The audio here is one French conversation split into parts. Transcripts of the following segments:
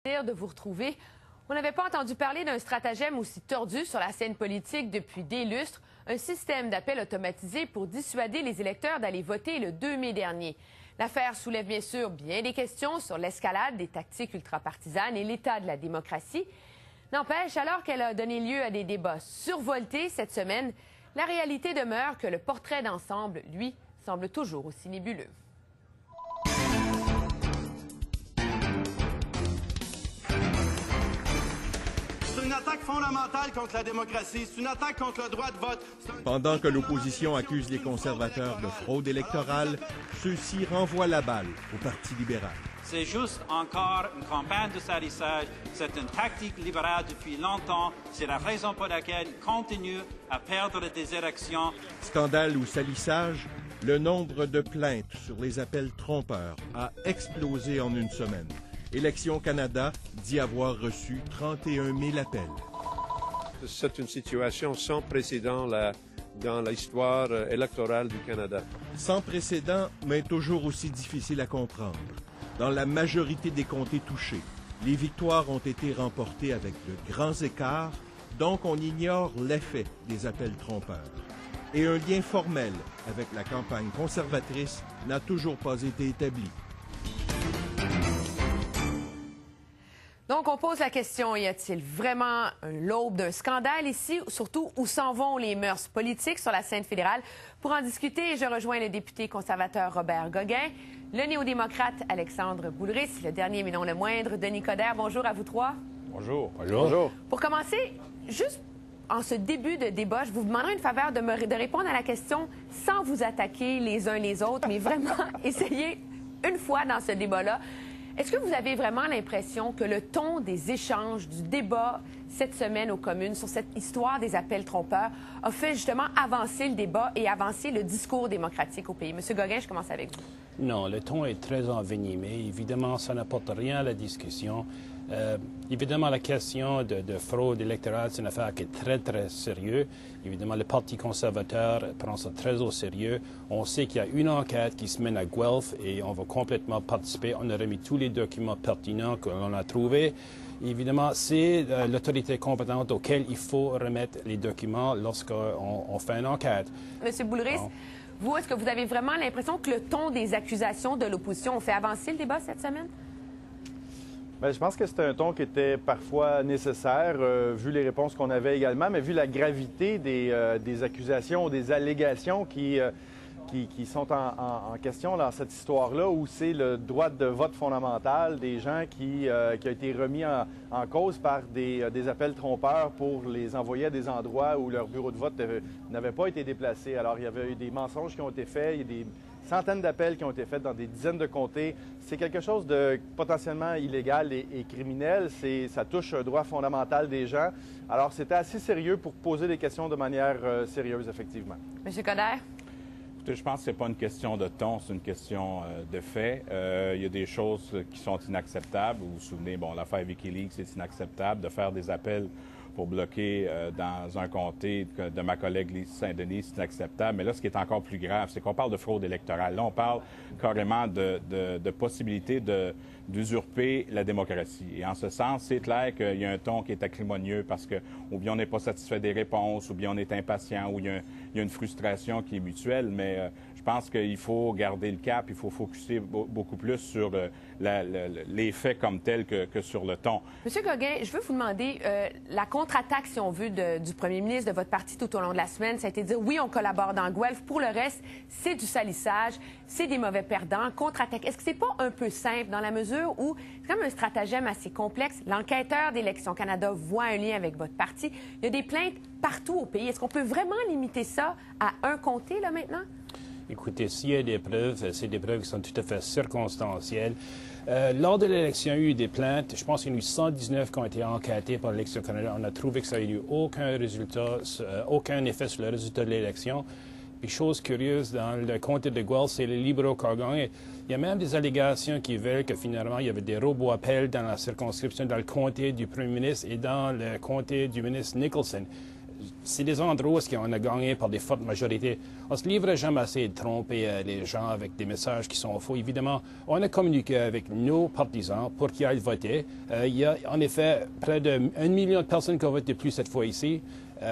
De vous retrouver. On n'avait pas entendu parler d'un stratagème aussi tordu sur la scène politique depuis des lustres, un système d'appel automatisé pour dissuader les électeurs d'aller voter le 2 mai dernier. L'affaire soulève bien sûr bien des questions sur l'escalade des tactiques ultrapartisanes et l'état de la démocratie. N'empêche, alors qu'elle a donné lieu à des débats survoltés cette semaine, la réalité demeure que le portrait d'ensemble, lui, semble toujours aussi nébuleux. C'est une attaque fondamentale contre la démocratie. C'est une attaque contre le droit de vote. Pendant que l'opposition accuse les conservateurs de fraude électorale, ceux-ci renvoient la balle au Parti libéral. C'est juste encore une campagne de salissage. C'est une tactique libérale depuis longtemps. C'est la raison pour laquelle il continue à perdre des élections. Scandale ou salissage, le nombre de plaintes sur les appels trompeurs a explosé en une semaine. Élections Canada dit avoir reçu 31 000 appels. C'est une situation sans précédent dans l'histoire électorale du Canada. Sans précédent, mais toujours aussi difficile à comprendre. Dans la majorité des comtés touchés, les victoires ont été remportées avec de grands écarts, donc on ignore l'effet des appels trompeurs. Et un lien formel avec la campagne conservatrice n'a toujours pas été établi. Donc, on pose la question, y a-t-il vraiment l'aube d'un scandale ici? Surtout, où s'en vont les mœurs politiques sur la scène fédérale? Pour en discuter, je rejoins le député conservateur Robert Gauguin, le néo-démocrate Alexandre Boulris, le dernier mais non le moindre, Denis Coderre. Bonjour à vous trois. Bonjour. Bonjour. Pour commencer, juste en ce début de débat, je vous demanderai une faveur de répondre à la question sans vous attaquer les uns les autres, mais vraiment essayer une fois dans ce débat-là. Est-ce que vous avez vraiment l'impression que le ton des échanges, du débat cette semaine aux communes sur cette histoire des appels trompeurs a fait justement avancer le débat et avancer le discours démocratique au pays? Monsieur Gauguin, je commence avec vous. Non, le ton est très envenimé. Évidemment, ça n'apporte rien à la discussion. Évidemment, la question de fraude électorale, c'est une affaire qui est très, très sérieuse. Évidemment, le Parti conservateur prend ça très au sérieux. On sait qu'il y a une enquête qui se mène à Guelph et on va complètement participer. On a remis tous les documents pertinents que l'on a trouvés. Évidemment, c'est l'autorité compétente auquel il faut remettre les documents lorsqu'on fait une enquête. Monsieur Boulris, vous, est-ce que vous avez vraiment l'impression que le ton des accusations de l'opposition ont fait avancer le débat cette semaine? Bien, je pense que c'était un ton qui était parfois nécessaire, vu les réponses qu'on avait également, mais vu la gravité des accusations, des allégations qui sont en question dans cette histoire-là, où c'est le droit de vote fondamental des gens qui a été remis en cause par des appels trompeurs pour les envoyer à des endroits où leur bureau de vote n'avait pas été déplacé. Alors, il y avait eu des mensonges qui ont été faits, il y a des centaines d'appels qui ont été faits dans des dizaines de comtés. C'est quelque chose de potentiellement illégal et criminel. Ça touche un droit fondamental des gens. Alors, c'était assez sérieux pour poser des questions de manière sérieuse, effectivement. Monsieur Coderre? Écoutez, je pense que ce n'est pas une question de ton, c'est une question de fait. Il y a des choses qui sont inacceptables. Vous vous souvenez, bon, l'affaire Wikileaks, c'est inacceptable de faire des appels pour bloquer dans un comté de ma collègue Lise Saint-Denis, c'est inacceptable. Mais là, ce qui est encore plus grave, c'est qu'on parle de fraude électorale. Là, on parle carrément de possibilité d'usurper la démocratie. Et en ce sens, c'est clair qu'il y a un ton qui est acrimonieux parce que ou bien on n'est pas satisfait des réponses, ou bien on est impatient, ou il y a une frustration qui est mutuelle. Mais je pense qu'il faut garder le cap, il faut focuser beaucoup plus sur les faits comme tels que sur le ton. Monsieur Gauguin, je veux vous demander la contre-attaque, si on veut, du premier ministre de votre parti tout au long de la semaine. Ça a été de dire, oui, on collabore dans Guelph. Pour le reste, c'est du salissage, c'est des mauvais perdants. Contre-attaque. Est-ce que c'est pas un peu simple dans la mesure où c'est comme un stratagème assez complexe? L'enquêteur d'Élections Canada voit un lien avec votre parti. Il y a des plaintes partout au pays. Est-ce qu'on peut vraiment limiter ça à un comté, là, maintenant? Écoutez, s'il y a des preuves, c'est des preuves qui sont tout à fait circonstancielles. Lors de l'élection, il y a eu des plaintes. Je pense qu'il y en a eu 119 qui ont été enquêtées par l'Élection Canada. On a trouvé que ça n'a eu aucun résultat, aucun effet sur le résultat de l'élection. Puis, chose curieuse, dans le comté de Guelph, c'est les libéraux qui ont gagné. Il y a même des allégations qui veulent que finalement, il y avait des robots appels dans la circonscription, dans le comté du premier ministre et dans le comté du ministre Nicholson. c'est des endroits où on a gagné par des fortes majorités. On ne se livre jamais assez de tromper les gens avec des messages qui sont faux. Évidemment, on a communiqué avec nos partisans pour qu'ils aillent voter. Il y a en effet près d'1 million de personnes qui ont voté plus cette fois ici.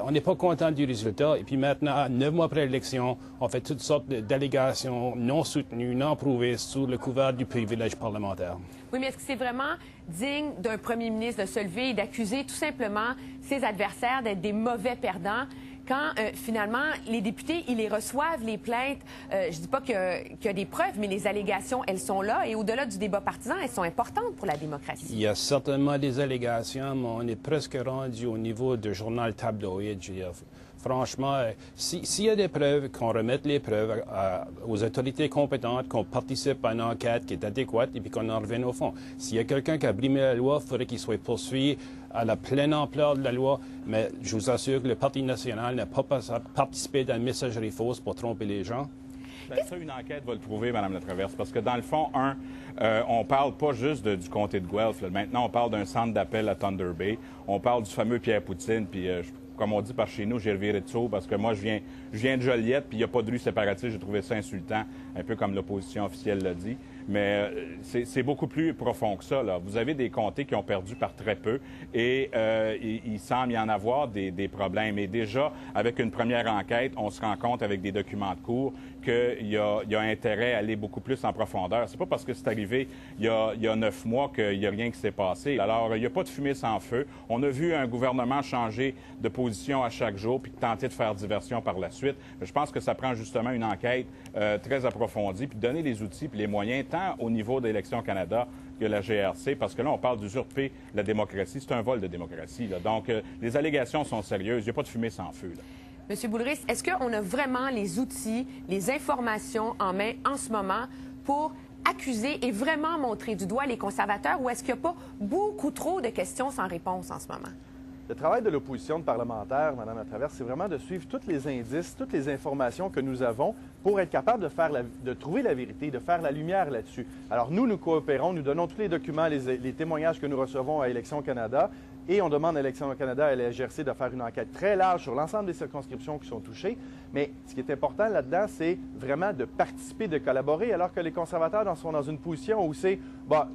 On n'est pas content du résultat. Et puis maintenant, 9 mois après l'élection, on fait toutes sortes d'allégations non soutenues, non prouvées sous le couvert du privilège parlementaire. Oui, mais est-ce que c'est vraiment digne d'un premier ministre de se lever et d'accuser tout simplement ses adversaires d'être des mauvais perdants quand, finalement, les députés, ils les reçoivent, les plaintes? Je ne dis pas qu'il y a des preuves, mais les allégations, elles sont là. Et au-delà du débat partisan, elles sont importantes pour la démocratie. Il y a certainement des allégations, mais on est presque rendu au niveau de journal tabloïd. Franchement, s'il y a des preuves, qu'on remette les preuves aux autorités compétentes, qu'on participe à une enquête qui est adéquate et puis qu'on en revienne au fond. S'il y a quelqu'un qui a brimé la loi, il faudrait qu'il soit poursuivi à la pleine ampleur de la loi. Mais je vous assure que le Parti national n'a pas participé dans une messagerie fausse pour tromper les gens. Bien, ça, une enquête va le prouver, Mme Latraverse, parce que dans le fond, on parle pas juste du comté de Guelph. Là. Maintenant, on parle d'un centre d'appel à Thunder Bay. On parle du fameux Pierre Poutine, puis comme on dit par chez nous, j'ai reviré de saut parce que moi, je viens de Joliette, puis il n'y a pas de rue séparatiste. J'ai trouvé ça insultant, un peu comme l'opposition officielle l'a dit. Mais c'est beaucoup plus profond que ça, là. Vous avez des comtés qui ont perdu par très peu et il semble y en avoir des problèmes. Et déjà, avec une première enquête, on se rend compte avec des documents de cours qu'il y a intérêt à aller beaucoup plus en profondeur. C'est pas parce que c'est arrivé il y a 9 mois qu'il n'y a rien qui s'est passé. Alors, il n'y a pas de fumée sans feu. On a vu un gouvernement changer de position à chaque jour puis tenter de faire diversion par la suite. Je pense que ça prend justement une enquête très approfondie puis donner les outils puis les moyens tant au niveau d'Élections Canada que la GRC, parce que là, on parle d'usurper la démocratie. C'est un vol de démocratie, là. Donc, les allégations sont sérieuses. Il n'y a pas de fumée sans feu, là. M. Boulris, est-ce qu'on a vraiment les outils, les informations en main en ce moment pour accuser et vraiment montrer du doigt les conservateurs, ou est-ce qu'il n'y a pas beaucoup trop de questions sans réponse en ce moment? Le travail de l'opposition de parlementaire, Mme Latraverse, c'est vraiment de suivre tous les indices, toutes les informations que nous avons pour être capable de trouver la vérité, de faire la lumière là-dessus. Alors, nous coopérons, nous donnons tous les documents, les témoignages que nous recevons à Élections Canada, et on demande à Élections Canada et à la GRC de faire une enquête très large sur l'ensemble des circonscriptions qui sont touchées. Mais ce qui est important là-dedans, c'est vraiment de participer, de collaborer, alors que les conservateurs sont dans une position où c'est,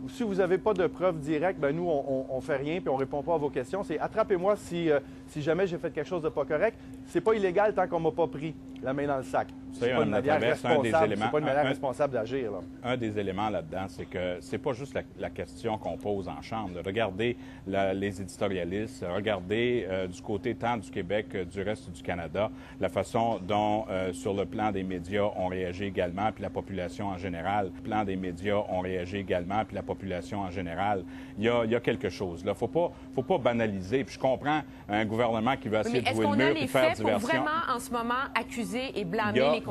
si vous n'avez pas de preuves directes, nous, on fait rien puis on répond pas à vos questions. C'est attrapez-moi si jamais j'ai fait quelque chose de pas correct. C'est pas illégal tant qu'on m'a pas pris la main dans le sac. C'est pas une manière responsable d'agir. Un des éléments là-dedans, c'est que c'est pas juste la question qu'on pose en Chambre. Regardez les éditorialistes, regardez du côté tant du Québec que du reste du Canada, la façon dont, sur le plan des médias, on réagit également, puis la population en général. Le plan des médias, on réagit également, puis la population en général. Il y a quelque chose. Là, faut pas banaliser. Puis je comprends un gouvernement qui va essayer de jouer le mur et faire diversion. Est-ce qu'on a les faits pour vraiment, en ce moment, accuser et blâmer les conservateurs?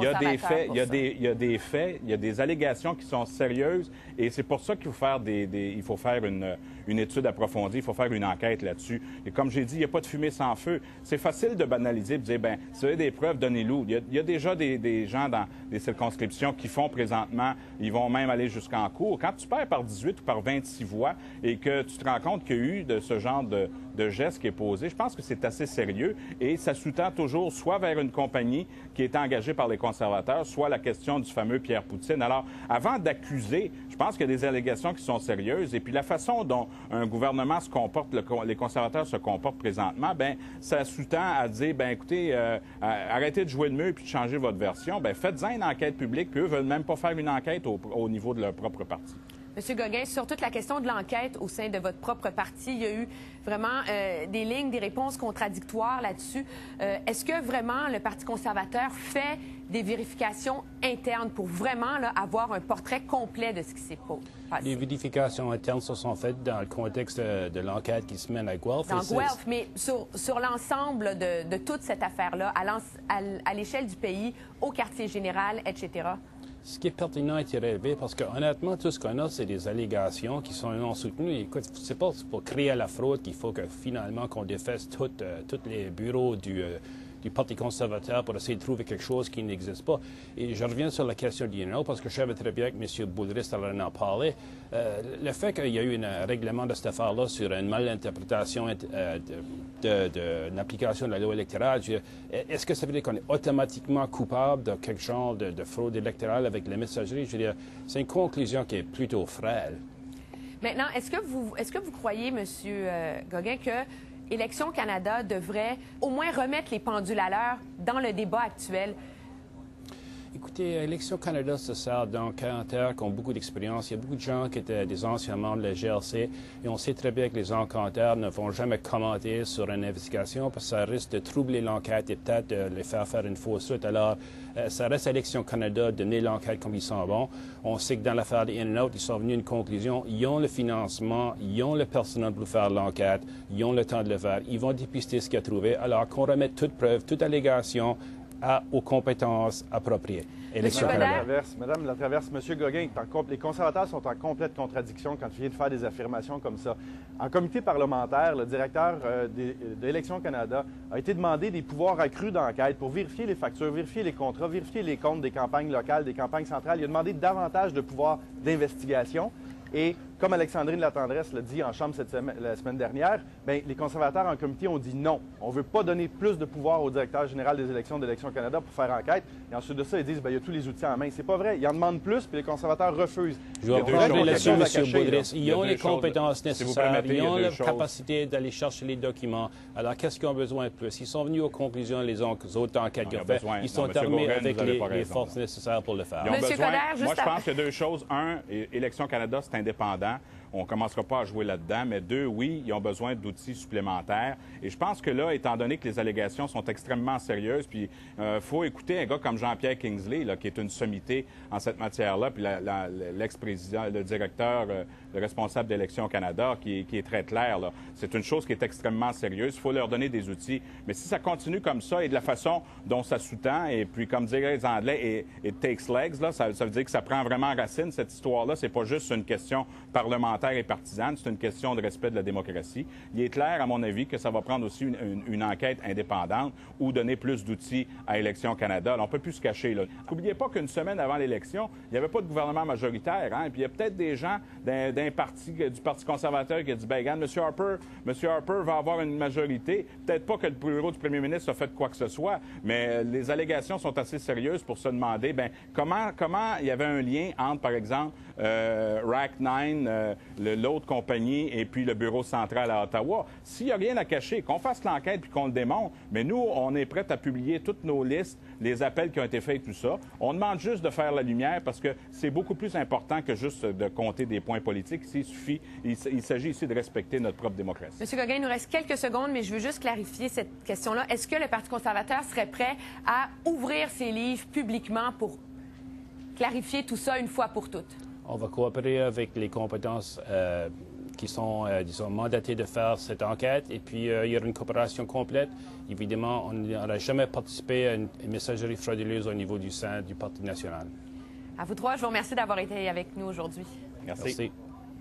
Il y a des faits, il y a des allégations qui sont sérieuses, et c'est pour ça qu'il faut faire une étude approfondie, il faut faire une enquête là-dessus. Et comme j'ai dit, il n'y a pas de fumée sans feu. C'est facile de banaliser et de dire, si vous avez des preuves, donnez-nous. Il y a déjà des gens dans des circonscriptions qui font présentement, ils vont même aller jusqu'en cours. Quand tu perds par 18 ou par 26 voix et que tu te rends compte qu'il y a eu de ce genre de geste qui est posé, je pense que c'est assez sérieux et ça sous-tend toujours soit vers une compagnie qui est engagée par les conservateurs, soit la question du fameux Pierre Poutine. Alors, avant d'accuser, je pense qu'il y a des allégations qui sont sérieuses et puis la façon dont un gouvernement se comporte, les conservateurs se comportent présentement, ça sous-tend à dire, écoutez, arrêtez de jouer le mur puis de changer votre version. Faites-en une enquête publique, puis eux veulent même pas faire une enquête au niveau de leur propre parti. M. Gauguin, sur toute la question de l'enquête au sein de votre propre parti, il y a eu vraiment des lignes, des réponses contradictoires là-dessus. Est-ce que vraiment le Parti conservateur fait des vérifications internes pour vraiment avoir un portrait complet de ce qui s'est passé? Les vérifications internes se sont faites dans le contexte de l'enquête qui se mène à Guelph. Dans Guelph, mais sur l'ensemble de toute cette affaire-là, à l'échelle du pays, au quartier général, etc.? Ce qui est pertinent est relevé parce que, honnêtement, tout ce qu'on a, c'est des allégations qui sont non soutenues. Écoute, c'est pas pour créer la fraude qu'il faut que, finalement, qu'on défaisse tous les bureaux du du Parti conservateur pour essayer de trouver quelque chose qui n'existe pas. Et je reviens sur la question d'INO parce que je savais très bien que M. Boulris en a parlé. Le fait qu'il y a eu un règlement de cette affaire-là sur une malinterprétation d'une application de la loi électorale, est-ce que ça veut dire qu'on est automatiquement coupable de quelque genre de fraude électorale avec la messagerie? Je veux dire, c'est une conclusion qui est plutôt frêle. Maintenant, est-ce que vous croyez, M. Gauguin, que Élections Canada devrait au moins remettre les pendules à l'heure dans le débat actuel? Écoutez, Élections Canada se sert d'enquêteurs qui ont beaucoup d'expérience. Il y a beaucoup de gens qui étaient des anciens membres de la GRC et on sait très bien que les enquêteurs ne vont jamais commenter sur une investigation parce que ça risque de troubler l'enquête et peut-être de les faire une fausse route. Alors, ça reste à Élections Canada de mener l'enquête comme ils sont bons. On sait que dans l'affaire des In-N-Out, ils sont venus à une conclusion. Ils ont le financement, ils ont le personnel pour faire l'enquête, ils ont le temps de le faire. Ils vont dépister ce qu'ils ont trouvé. Alors qu'on remette toute preuve, toute allégation aux compétences appropriées. Madame Latraverse, M. Gauguin, les conservateurs sont en complète contradiction quand il vient de faire des affirmations comme ça. En comité parlementaire, le directeur d'Élections Canada a été demandé des pouvoirs accrus d'enquête pour vérifier les factures, vérifier les contrats, vérifier les comptes des campagnes locales, des campagnes centrales. Il a demandé davantage de pouvoirs d'investigation. Et comme Alexandrine Latendresse l'a dit en Chambre la semaine dernière, bien, les conservateurs en comité ont dit non. On ne veut pas donner plus de pouvoir au directeur général des élections d'Élections Canada pour faire enquête. Et ensuite de ça, ils disent bien, il y a tous les outils en main. C'est pas vrai. Ils en demandent plus, puis les conservateurs refusent. Je vais revenir là-dessus, M. Boulris. Ils ont les compétences nécessaires, ils ont la capacité d'aller chercher les documents. Alors, qu'est-ce qu'ils ont besoin de plus? Ils sont venus aux conclusions les autres enquêtes qu'ils ont fait. Ils sont armés avec les forces nécessaires pour le faire. Moi, je pense qu'il y a deux choses. Un, Élections Canada, c'est indépendant. On ne commencera pas à jouer là-dedans. Mais deux, oui, ils ont besoin d'outils supplémentaires. Et je pense que là, étant donné que les allégations sont extrêmement sérieuses, puis il faut écouter un gars comme Jean-Pierre Kingsley, là, qui est une sommité en cette matière-là, puis l'ex-président, le directeur, le responsable d'Élections Canada, qui est très clair. C'est une chose qui est extrêmement sérieuse. Il faut leur donner des outils. Mais si ça continue comme ça et de la façon dont ça sous-tend, et puis comme diraient les Anglais, it takes legs, là, ça veut dire que ça prend vraiment racine, cette histoire-là. C'est pas juste une question parlementaire et partisane, c'est une question de respect de la démocratie. Il est clair, à mon avis, que ça va prendre aussi une enquête indépendante ou donner plus d'outils à Élections Canada. Alors, on ne peut plus se cacher. N'oubliez pas qu'une semaine avant l'élection, il n'y avait pas de gouvernement majoritaire. Hein? Et puis, il y a peut-être des gens du Parti conservateur qui a dit, ben, regarde, M. Harper va avoir une majorité. Peut-être pas que le bureau du premier ministre a fait quoi que ce soit, mais les allégations sont assez sérieuses pour se demander, ben, comment il y avait un lien entre, par exemple, RAC9, l'autre compagnie et puis le bureau central à Ottawa. S'il n'y a rien à cacher, qu'on fasse l'enquête puis qu'on le démontre, mais nous, on est prêts à publier toutes nos listes, les appels qui ont été faits et tout ça. On demande juste de faire la lumière parce que c'est beaucoup plus important que juste de compter des points politiques. Il s'agit ici de respecter notre propre démocratie. M. Gauguin, il nous reste quelques secondes, mais je veux juste clarifier cette question-là. Est-ce que le Parti conservateur serait prêt à ouvrir ses livres publiquement pour clarifier tout ça une fois pour toutes? On va coopérer avec les compétences qui sont, disons, mandatées de faire cette enquête. Et puis, il y aura une coopération complète. Évidemment, on n'aurait jamais participé à une messagerie frauduleuse au niveau du sein du Parti national. À vous trois, je vous remercie d'avoir été avec nous aujourd'hui. Merci.